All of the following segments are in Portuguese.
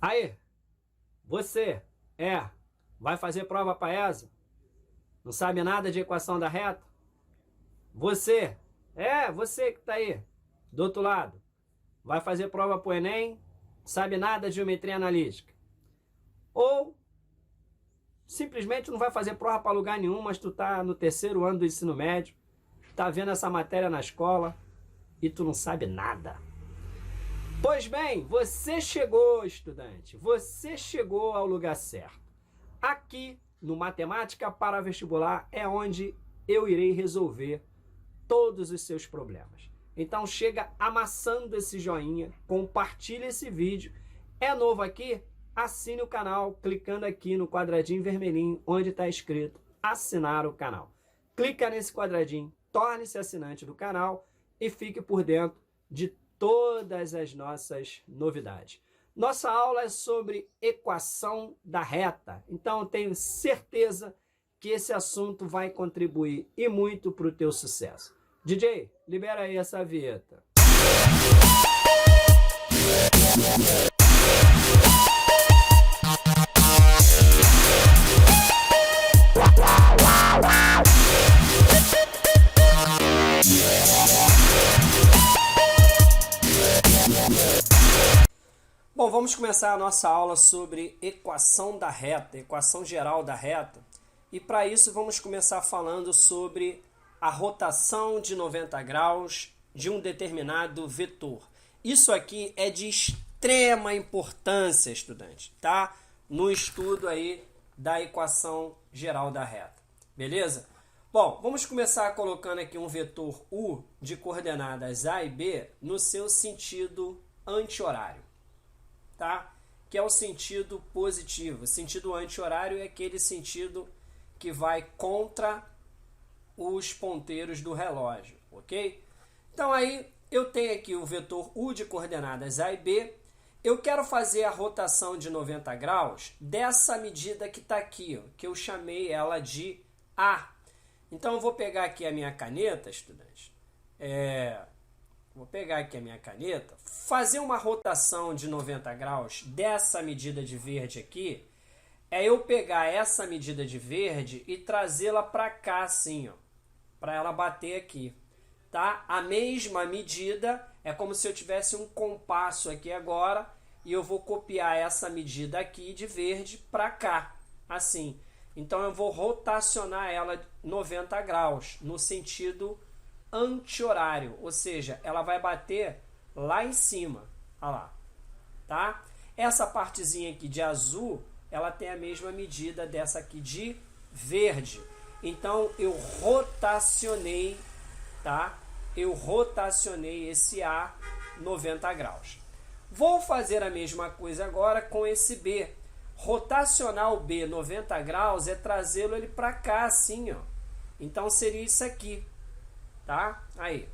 Aí, você vai fazer prova para ESA? Não sabe nada de equação da reta? Você que está aí, do outro lado, vai fazer prova para o Enem, sabe nada de geometria analítica. Ou simplesmente não vai fazer prova para lugar nenhum, mas tu tá no terceiro ano do ensino médio, tá vendo essa matéria na escola e tu não sabe nada. Pois bem, você chegou, estudante, você chegou ao lugar certo. Aqui no Matemática para Vestibular é onde eu irei resolver todos os seus problemas. Então chega amassando esse joinha, compartilha esse vídeo. É novo aqui? Assine o canal clicando aqui no quadradinho vermelhinho onde está escrito assinar o canal. Clica nesse quadradinho, torne-se assinante do canal e fique por dentro de todas as nossas novidades. Nossa aula é sobre equação da reta, então eu tenho certeza que esse assunto vai contribuir e muito para o teu sucesso. DJ, libera aí essa vinheta. Bom, vamos começar a nossa aula sobre equação da reta, equação geral da reta. E para isso vamos começar falando sobre a rotação de 90 graus de um determinado vetor. Isso aqui é de extrema importância, estudante, tá? No estudo aí da equação geral da reta, beleza? Bom, vamos começar colocando aqui um vetor U de coordenadas A e B no seu sentido anti-horário, tá? Que é o sentido positivo. O sentido anti-horário é aquele sentido que vai contra os ponteiros do relógio, ok? Então aí eu tenho aqui o vetor U de coordenadas A e B. Eu quero fazer a rotação de 90 graus dessa medida que está aqui, ó, que eu chamei ela de A. Então eu vou pegar aqui a minha caneta, estudante. Vou pegar aqui a minha caneta, fazer uma rotação de 90 graus dessa medida de verde aqui, é eu pegar essa medida de verde e trazê-la para cá assim, ó, para ela bater aqui, tá? A mesma medida é como se eu tivesse um compasso aqui agora e eu vou copiar essa medida aqui de verde para cá, assim. Então eu vou rotacionar ela 90 graus no sentido anti-horário, ou seja, ela vai bater lá em cima, olha lá, tá? Essa partezinha aqui de azul, ela tem a mesma medida dessa aqui de verde. Então eu rotacionei, tá? Eu rotacionei esse A 90 graus. Vou fazer a mesma coisa agora com esse B. Rotacionar o B 90 graus é trazê-lo ele para cá assim, ó. Então seria isso aqui. Tá? Aí,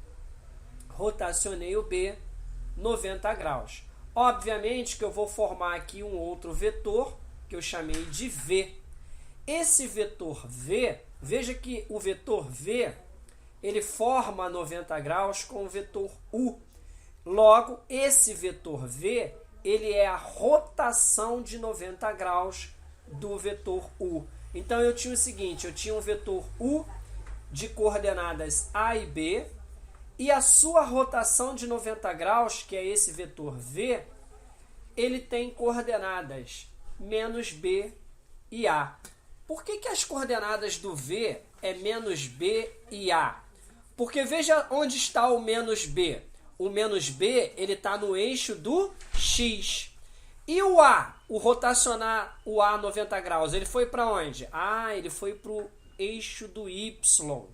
rotacionei o B 90 graus. Obviamente que eu vou formar aqui um outro vetor, que eu chamei de V. Esse vetor V, veja que o vetor V, ele forma 90 graus com o vetor U. Logo, esse vetor V, ele é a rotação de 90 graus do vetor U. Então, eu tinha o seguinte, eu tinha um vetor U de coordenadas A e B, e a sua rotação de 90 graus, que é esse vetor V, ele tem coordenadas menos B e A. Por que as coordenadas do V é menos B e A? Porque veja onde está o menos B. O menos B ele está no eixo do X. E o A, o rotacionar o A 90 graus, ele foi para onde? Ah, ele foi para o eixo do Y.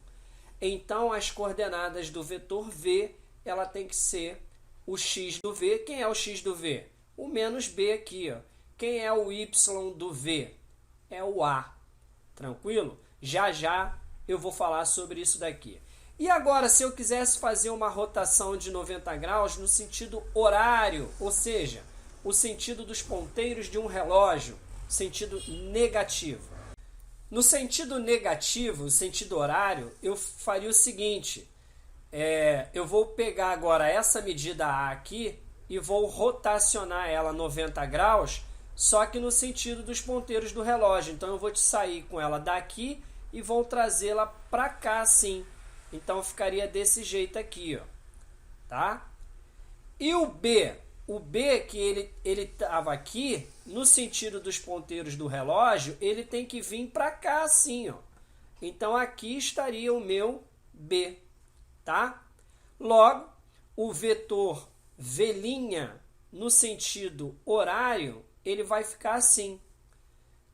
Então, as coordenadas do vetor V, ela tem que ser o X do V. Quem é o X do V? O menos B aqui, ó. Quem é o Y do V? É o A. Tranquilo? Já já eu vou falar sobre isso daqui. E agora, se eu quisesse fazer uma rotação de 90 graus no sentido horário, ou seja, o sentido dos ponteiros de um relógio, sentido negativo. No sentido negativo, sentido horário, eu faria o seguinte, eu vou pegar agora essa medida A aqui e vou rotacionar ela 90 graus, só que no sentido dos ponteiros do relógio. Então eu vou sair com ela daqui e vou trazê-la para cá assim. Então ficaria desse jeito aqui, ó, tá? E o B que ele estava aqui, no sentido dos ponteiros do relógio, ele tem que vir para cá assim, ó. Então aqui estaria o meu B, tá? Logo, o vetor V' no sentido horário, ele vai ficar assim,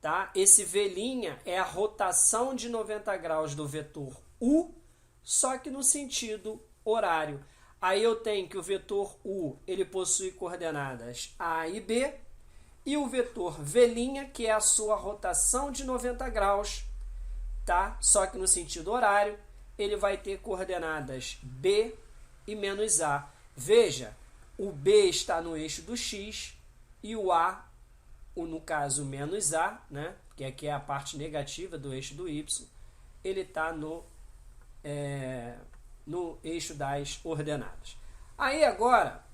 tá? Esse V' é a rotação de 90 graus do vetor U, só que no sentido horário. Aí eu tenho que o vetor U, ele possui coordenadas A e B, e o vetor V', que é a sua rotação de 90 graus, tá? Só que no sentido horário, ele vai ter coordenadas B e menos A. Veja, o B está no eixo do X e o A, no caso menos A, né? Que aqui é a parte negativa do eixo do Y, ele está no eixo das ordenadas. Aí agora,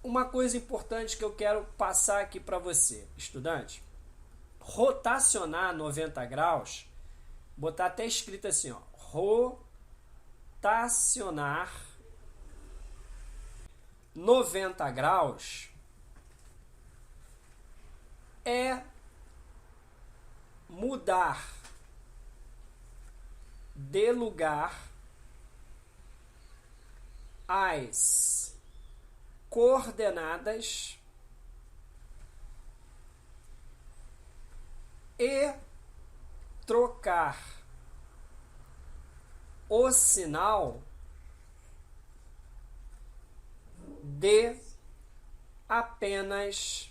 uma coisa importante que eu quero passar aqui para você, estudante. Rotacionar 90 graus, botar até escrito assim, ó, rotacionar 90 graus é mudar de lugar as coordenadas e trocar o sinal de apenas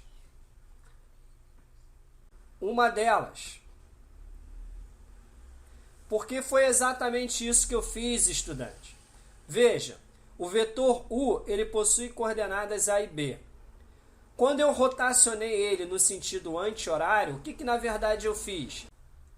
uma delas. Porque foi exatamente isso que eu fiz, estudante. Veja, o vetor U, ele possui coordenadas A e B. Quando eu rotacionei ele no sentido anti-horário, o que na verdade eu fiz?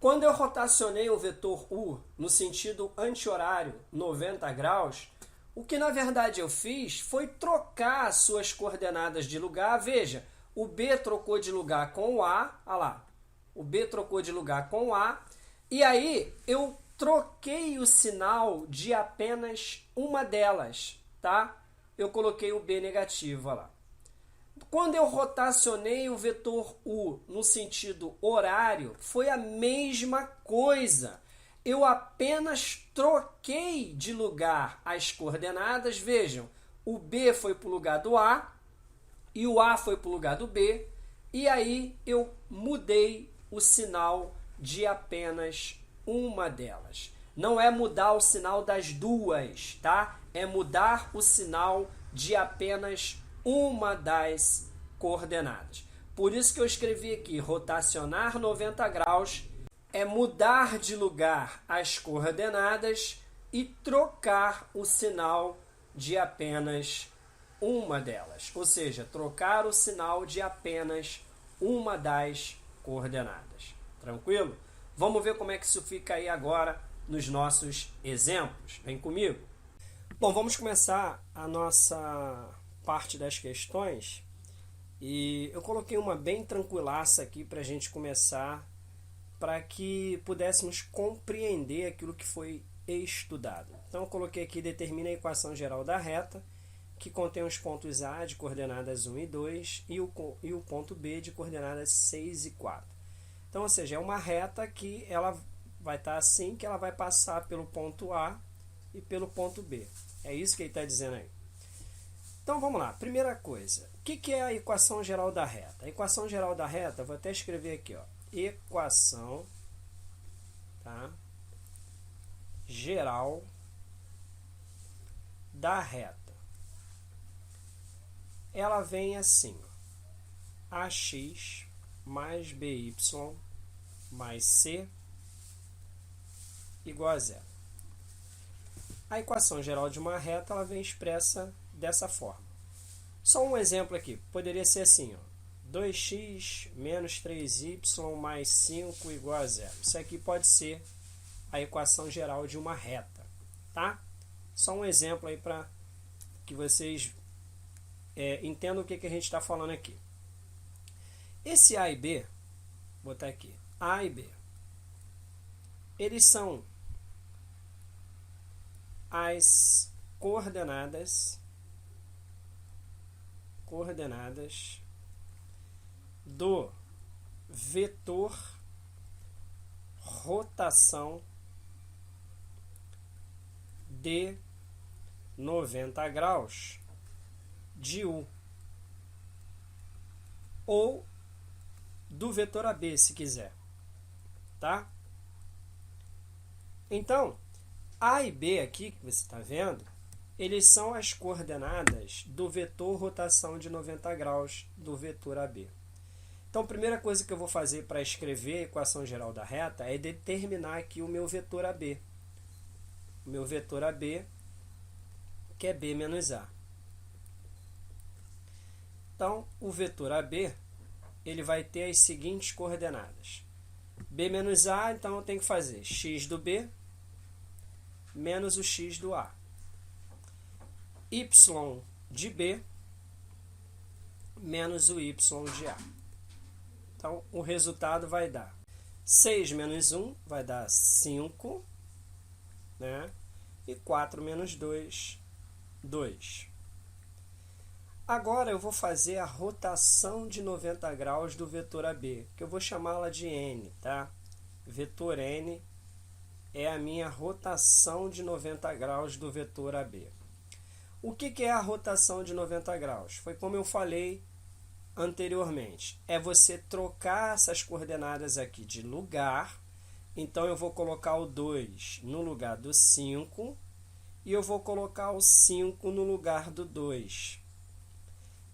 Quando eu rotacionei o vetor U no sentido anti-horário, 90 graus, o que na verdade eu fiz foi trocar as suas coordenadas de lugar. Veja, o B trocou de lugar com o A, olha lá, o B trocou de lugar com o A, e aí eu troquei o sinal de apenas uma delas, tá? Eu coloquei o B negativo, olha lá. Quando eu rotacionei o vetor U no sentido horário, foi a mesma coisa. Eu apenas troquei de lugar as coordenadas. Vejam, o B foi para o lugar do A e o A foi para o lugar do B. E aí eu mudei o sinal de apenas uma delas. Não é mudar o sinal das duas, tá? É mudar o sinal de apenas uma das coordenadas. Por isso que eu escrevi aqui, rotacionar 90 graus é mudar de lugar as coordenadas e trocar o sinal de apenas uma delas. Ou seja, trocar o sinal de apenas uma das coordenadas. Tranquilo? Vamos ver como é que isso fica aí agora nos nossos exemplos. Vem comigo? Bom, vamos começar a nossa parte das questões e eu coloquei uma bem tranquilaça aqui para a gente começar, para que pudéssemos compreender aquilo que foi estudado. Então eu coloquei aqui, determina a equação geral da reta, que contém os pontos A de coordenadas 1 e 2 e o ponto B de coordenadas 6 e 4. Então, ou seja, é uma reta que ela vai estar assim, que ela vai passar pelo ponto A e pelo ponto B. É isso que ele está dizendo aí. Então vamos lá, primeira coisa, o que é a equação geral da reta? A equação geral da reta, vou até escrever aqui, ó, equação, tá, geral da reta. Ela vem assim, ó, ax mais by mais c igual a zero. A equação geral de uma reta ela vem expressa dessa forma. Só um exemplo aqui, poderia ser assim, ó, 2x menos 3y mais 5 igual a zero. Isso aqui pode ser a equação geral de uma reta, tá? Só um exemplo aí para que vocês entenda o que a gente está falando aqui. Esse A e B, vou botar aqui, A e B, eles são as coordenadas do vetor rotação de 90 graus de U, ou do vetor AB, se quiser, tá? Então, A e B aqui, que você está vendo, eles são as coordenadas do vetor rotação de 90 graus do vetor AB. Então, a primeira coisa que eu vou fazer para escrever a equação geral da reta é determinar aqui o meu vetor AB. O meu vetor AB, que é B menos A. Então, o vetor AB, ele vai ter as seguintes coordenadas. B menos A, então eu tenho que fazer x do B menos o x do A. Y de B menos o Y de A. Então, o resultado vai dar 6 menos 1 vai dar 5, né? E 4 menos 2, 2. Agora eu vou fazer a rotação de 90 graus do vetor AB, que eu vou chamá-la de N, tá? Vetor N é a minha rotação de 90 graus do vetor AB. O que é a rotação de 90 graus? Foi como eu falei anteriormente. É você trocar essas coordenadas aqui de lugar. Então, eu vou colocar o 2 no lugar do 5 e eu vou colocar o 5 no lugar do 2.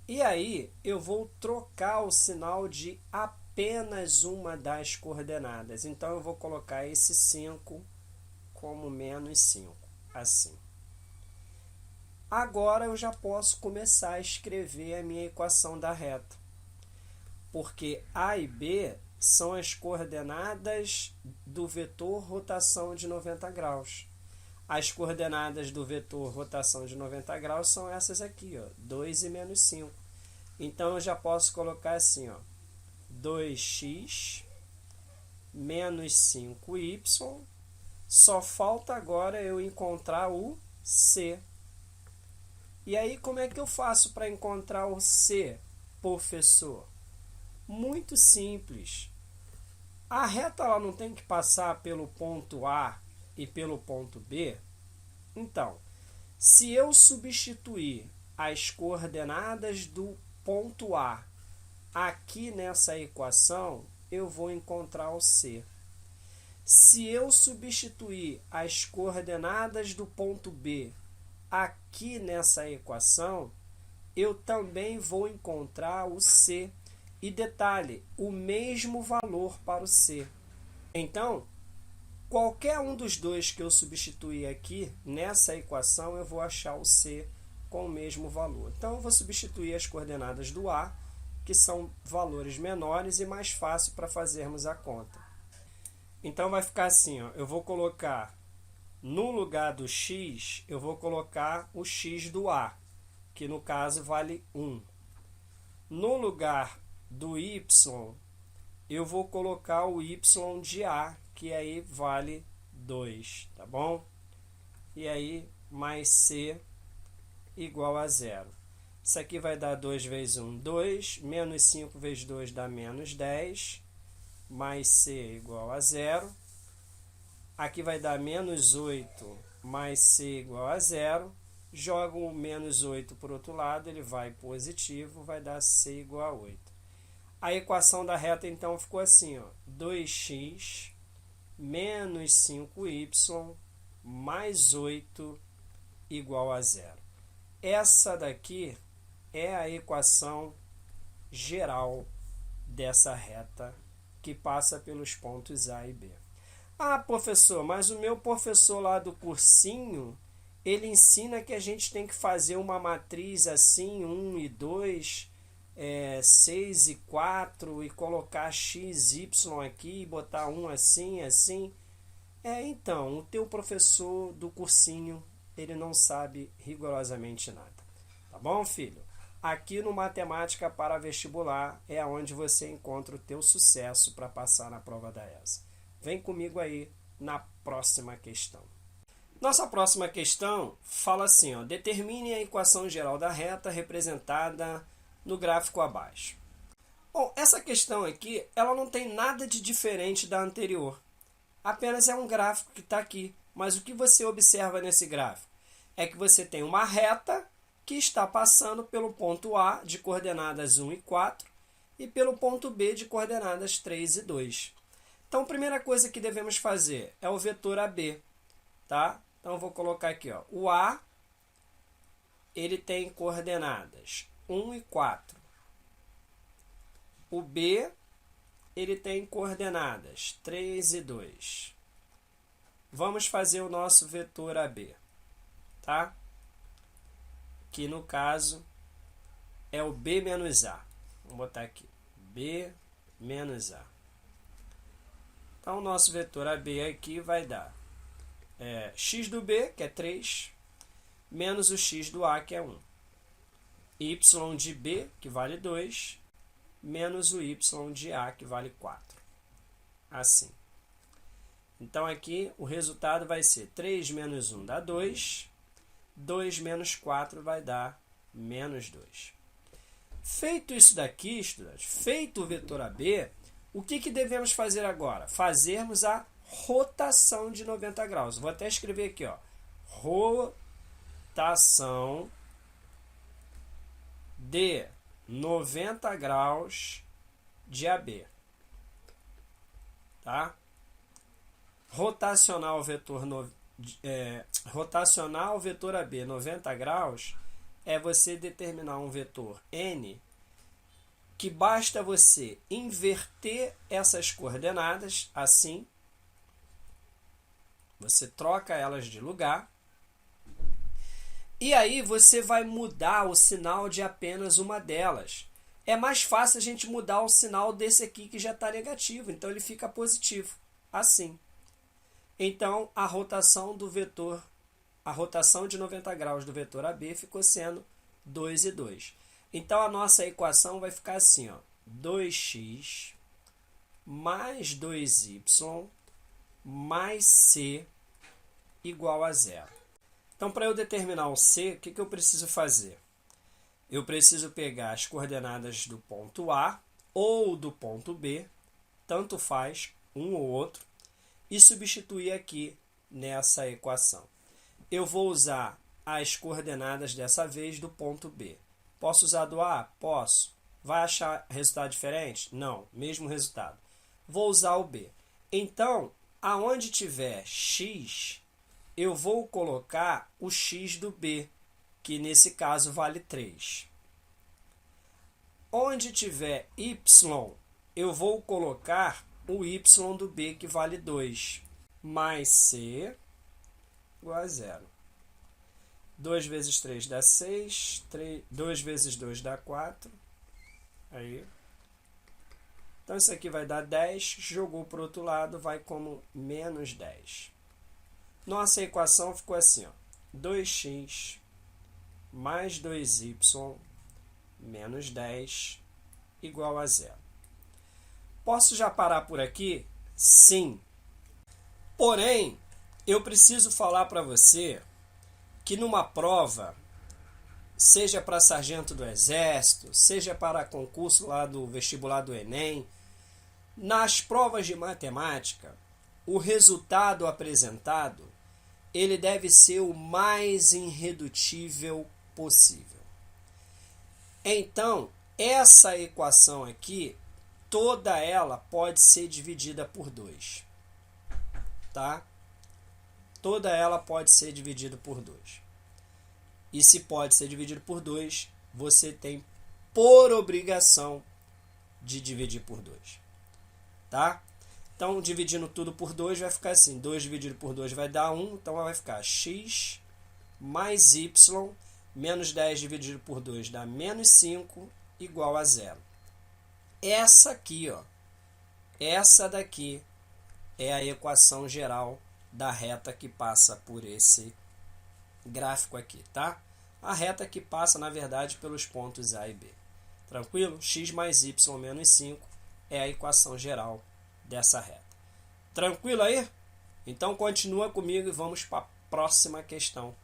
E aí, eu vou trocar o sinal de apenas uma das coordenadas. Então, eu vou colocar esse 5 como menos 5, assim. Agora, eu já posso começar a escrever a minha equação da reta. Porque A e B são as coordenadas do vetor rotação de 90 graus. As coordenadas do vetor rotação de 90 graus são essas aqui, ó, 2 e menos 5. Então, eu já posso colocar assim, ó, 2x menos 5y. Só falta agora eu encontrar o C. E aí, como é que eu faço para encontrar o C, professor? Muito simples. A reta ela não tem que passar pelo ponto A e pelo ponto B? Então, se eu substituir as coordenadas do ponto A aqui nessa equação, eu vou encontrar o C. Se eu substituir as coordenadas do ponto B aqui nessa equação, eu também vou encontrar o C. E detalhe, o mesmo valor para o C. Então, qualquer um dos dois que eu substituir aqui nessa equação, eu vou achar o C com o mesmo valor. Então, eu vou substituir as coordenadas do A, que são valores menores e mais fácil para fazermos a conta. Então, vai ficar assim, ó, eu vou colocar no lugar do x, eu vou colocar o x do A, que no caso vale 1. No lugar do y, eu vou colocar o y de A, que aí vale 2, tá bom? E aí, mais C igual a 0. Isso aqui vai dar 2 vezes 1, 2, menos 5 vezes 2 dá menos 10, mais C igual a 0. Aqui vai dar menos 8, mais C igual a 0. Jogo o menos 8 para o outro lado, ele vai positivo, vai dar C igual a 8. A equação da reta, então, ficou assim, ó, 2x menos 5y mais 8 igual a 0. Essa daqui é a equação geral dessa reta que passa pelos pontos A e B. Ah, professor, mas o meu professor lá do cursinho, ele ensina que a gente tem que fazer uma matriz assim, 1 e 2, 6 e 4, e colocar x, y aqui, e botar 1 assim, assim. Então, o teu professor do cursinho, ele não sabe rigorosamente nada. Tá bom, filho? aqui no Matemática para Vestibular é onde você encontra o teu sucesso para passar na prova da ESA. Vem comigo aí na próxima questão. Nossa próxima questão fala assim, ó, determine a equação geral da reta representada no gráfico abaixo. Bom, essa questão aqui, ela não tem nada de diferente da anterior. Apenas é um gráfico que está aqui. Mas o que você observa nesse gráfico? É que você tem uma reta que está passando pelo ponto A de coordenadas 1 e 4 e pelo ponto B de coordenadas 3 e 2. Então, a primeira coisa que devemos fazer é o vetor AB. Tá? Então, eu vou colocar aqui, ó, o A ele tem coordenadas 1 e 4. O B ele tem coordenadas 3 e 2. Vamos fazer o nosso vetor AB, tá? Que no caso é o B menos A. Vamos botar aqui, B menos A. Então, o nosso vetor AB aqui vai dar x do B, que é 3, menos o x do A, que é 1. Y de B, que vale 2, menos o y de A, que vale 4. Assim. Então, aqui o resultado vai ser 3 menos 1 dá 2, 2 menos 4 vai dar menos 2. Feito isso daqui, estudantes, feito o vetor AB, o que devemos fazer agora? Fazermos a rotação de 90 graus. Vou até escrever aqui, ó, rotação de 90 graus de AB. Tá? Rotacionar o vetor AB 90 graus é você determinar um vetor n que basta você inverter essas coordenadas assim. Você troca elas de lugar. E aí você vai mudar o sinal de apenas uma delas. É mais fácil a gente mudar o sinal desse aqui que já está negativo. Então ele fica positivo. Assim. Então, a rotação de 90 graus do vetor AB ficou sendo 2 e 2. Então, a nossa equação vai ficar assim, ó, 2x mais 2y mais c igual a 0. Então, para eu determinar o c, o que eu preciso fazer? Eu preciso pegar as coordenadas do ponto A ou do ponto B, tanto faz um ou outro, e substituir aqui nessa equação. Eu vou usar as coordenadas dessa vez do ponto B. Posso usar do A? Posso. Vai achar resultado diferente? Não, mesmo resultado. Vou usar o B. Então, aonde tiver x, eu vou colocar o x do B, que nesse caso vale 3. Onde tiver y, eu vou colocar o y do B, que vale 2, mais c igual a 0. 2 vezes 3 dá 6, 2 vezes 2 dá 4. Aí. Então, isso aqui vai dar 10, jogou para o outro lado, vai como menos 10. Nossa equação ficou assim, ó, 2x mais 2y menos 10 igual a 0. Posso já parar por aqui? Sim. Porém, eu preciso falar para você que numa prova, seja para sargento do Exército, seja para concurso lá do vestibular do Enem, nas provas de matemática, o resultado apresentado, ele deve ser o mais irredutível possível. Então, essa equação aqui, toda ela pode ser dividida por 2. Tá? Toda ela pode ser dividida por 2. E se pode ser dividido por 2, você tem por obrigação de dividir por 2. Tá? Então, dividindo tudo por 2, vai ficar assim. 2 dividido por 2 vai dar 1. Então, vai ficar x mais y menos 10 dividido por 2 dá menos 5 igual a 0. Essa aqui, ó, essa daqui é a equação geral da reta que passa por esse gráfico aqui, tá? a reta que passa, na verdade, pelos pontos A e B. Tranquilo? X mais y menos 5 é a equação geral dessa reta. Tranquilo aí? Então continua comigo e vamos para a próxima questão.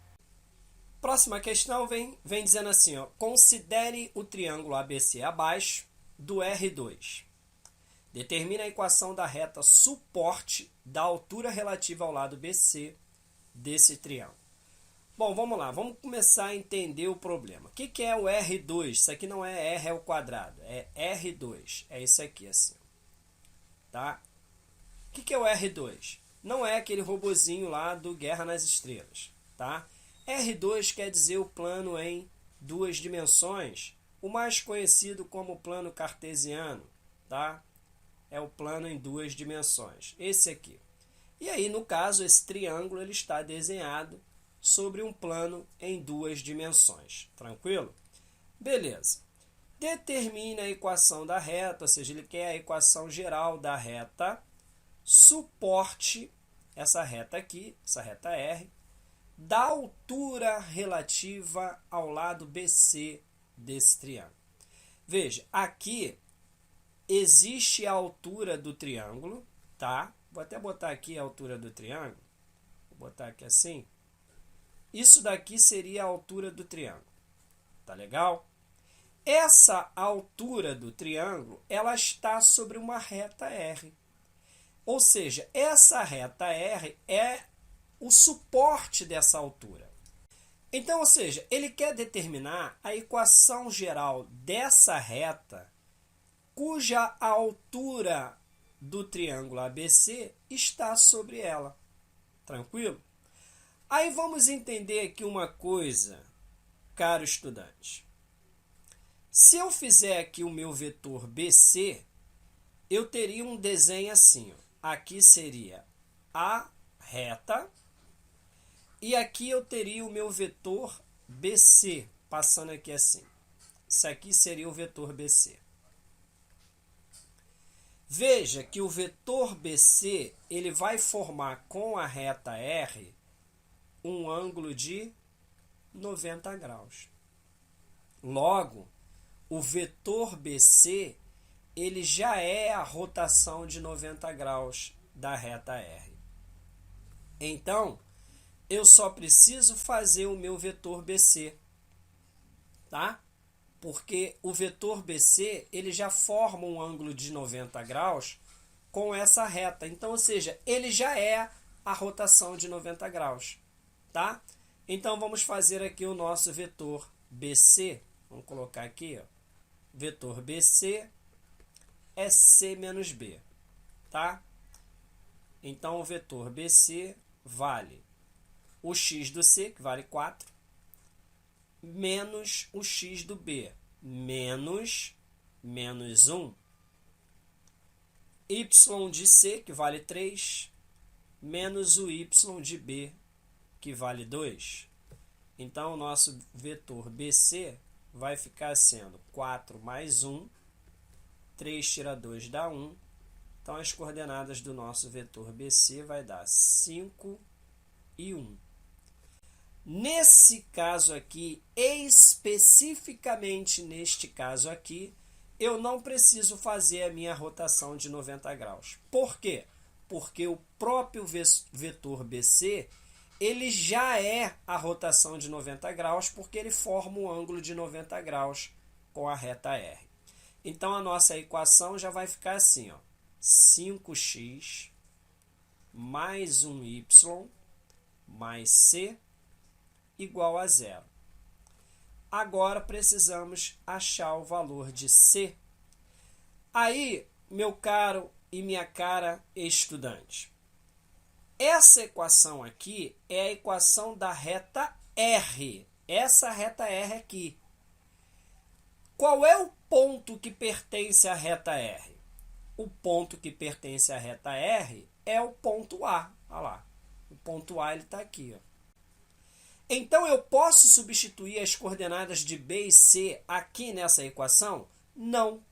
Próxima questão vem dizendo assim, ó, considere o triângulo ABC abaixo do R2. Determine a equação da reta suporte da altura relativa ao lado BC desse triângulo. Bom, vamos lá, vamos começar a entender o problema. O que é o R2? Isso aqui não é R ao quadrado, é R2. É isso aqui, assim. Tá? O que é o R2? Não é aquele robozinho lá do Guerra nas Estrelas. Tá? R2 quer dizer o plano em duas dimensões, o mais conhecido como plano cartesiano. Tá? É o plano em duas dimensões. Esse aqui. E aí, no caso, esse triângulo ele está desenhado sobre um plano em duas dimensões. Tranquilo? Beleza. Determine a equação da reta, ou seja, ele quer a equação geral da reta, suporte, essa reta aqui, essa reta R, da altura relativa ao lado BC desse triângulo. Veja, aqui existe a altura do triângulo, tá? Vou até botar aqui a altura do triângulo. Vou botar aqui assim. Isso daqui seria a altura do triângulo. Tá legal? Essa altura do triângulo, ela está sobre uma reta R. Ou seja, essa reta R é o suporte dessa altura. Então, ou seja, ele quer determinar a equação geral dessa reta cuja altura do triângulo ABC está sobre ela. Tranquilo? Aí vamos entender aqui uma coisa, caro estudante. Se eu fizer aqui o meu vetor BC, eu teria um desenho assim. Ó. Aqui seria a reta e aqui eu teria o meu vetor BC, passando aqui assim. Isso aqui seria o vetor BC. Veja que o vetor BC ele vai formar com a reta R um ângulo de 90 graus. Logo, o vetor BC ele já é a rotação de 90 graus da reta R. Então, eu só preciso fazer o meu vetor BC, tá? Porque o vetor BC ele já forma um ângulo de 90 graus com essa reta. Então, ou seja, ele já é a rotação de 90 graus. Tá? Então, vamos fazer aqui o nosso vetor BC. Vamos colocar aqui, ó. Vetor BC é C menos B. Tá? Então, o vetor BC vale o x do C, que vale 4, menos o x do B, menos 1, y de C, que vale 3, menos o y de B, que vale 2. Então, o nosso vetor BC vai ficar sendo 4 mais 1, 3 tira 2 dá 1. Então, as coordenadas do nosso vetor BC vai dar 5 e 1. Nesse caso aqui, especificamente neste caso aqui, eu não preciso fazer a minha rotação de 90 graus. Por quê? Porque o próprio vetor BC, ele já é a rotação de 90 graus, porque ele forma um ângulo de 90 graus com a reta R. Então, a nossa equação já vai ficar assim, ó, 5x mais 1y mais c igual a 0. Agora precisamos achar o valor de C. Aí, meu caro e minha cara estudante, essa equação aqui é a equação da reta R. Essa reta R aqui. Qual é o ponto que pertence à reta R? O ponto que pertence à reta R é o ponto A. Olha lá. O ponto A está aqui, ó. Então, eu posso substituir as coordenadas de B e C aqui nessa equação? Não.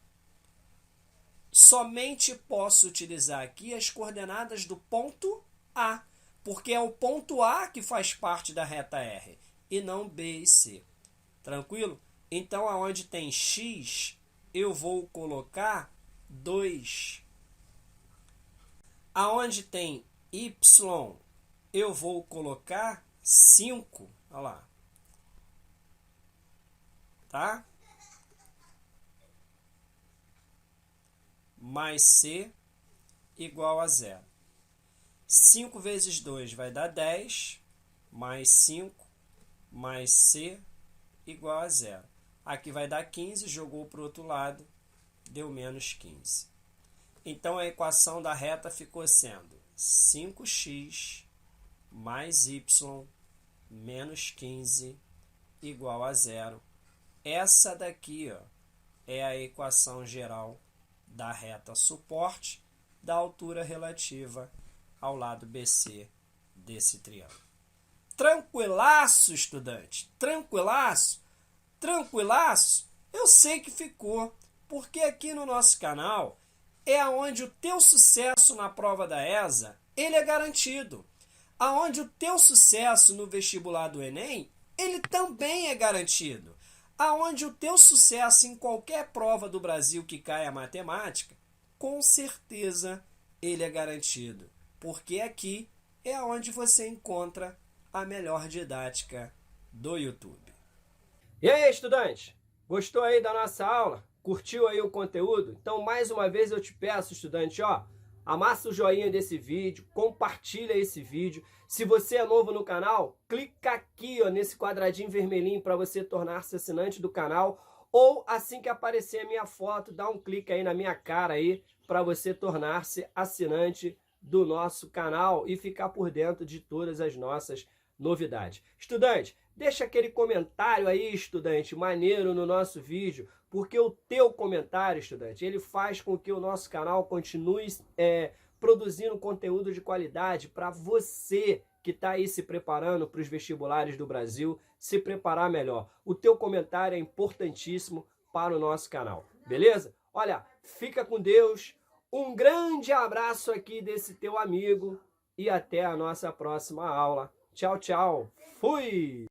Somente posso utilizar aqui as coordenadas do ponto A, porque é o ponto A que faz parte da reta R, e não B e C. Tranquilo? Então, aonde tem x, eu vou colocar 2. Aonde tem y, eu vou colocar 5. Olha lá. Tá? Mais c igual a 0. 5 vezes 2 vai dar 10, mais 5, mais c igual a 0. Aqui vai dar 15, jogou para o outro lado, deu menos 15. Então, a equação da reta ficou sendo 5x mais y menos 15 igual a 0. Essa daqui, ó, é a equação geral da reta suporte da altura relativa ao lado BC desse triângulo. Tranquilaço, estudante? Tranquilaço? Tranquilaço? Eu sei que ficou, porque aqui no nosso canal é onde o teu sucesso na prova da ESA, ele é garantido. Aonde o teu sucesso no vestibular do Enem, ele também é garantido. Aonde o teu sucesso em qualquer prova do Brasil que caia a matemática, com certeza ele é garantido. Porque aqui é onde você encontra a melhor didática do YouTube. E aí, estudante? Gostou aí da nossa aula? Curtiu aí o conteúdo? Então, mais uma vez eu te peço, estudante, ó, amassa o joinha desse vídeo, compartilha esse vídeo. Se você é novo no canal, clica aqui, ó, nesse quadradinho vermelhinho para você tornar-se assinante do canal. Ou assim que aparecer a minha foto, dá um clique aí na minha cara aí para você tornar-se assinante do nosso canal e ficar por dentro de todas as nossas novidades. Estudante, deixa aquele comentário aí, estudante, maneiro no nosso vídeo, porque o teu comentário, estudante, ele faz com que o nosso canal continue produzindo conteúdo de qualidade para você que está aí se preparando para os vestibulares do Brasil, se preparar melhor. O teu comentário é importantíssimo para o nosso canal, beleza? Olha, fica com Deus, um grande abraço aqui desse teu amigo e até a nossa próxima aula. Tchau, tchau. Fui!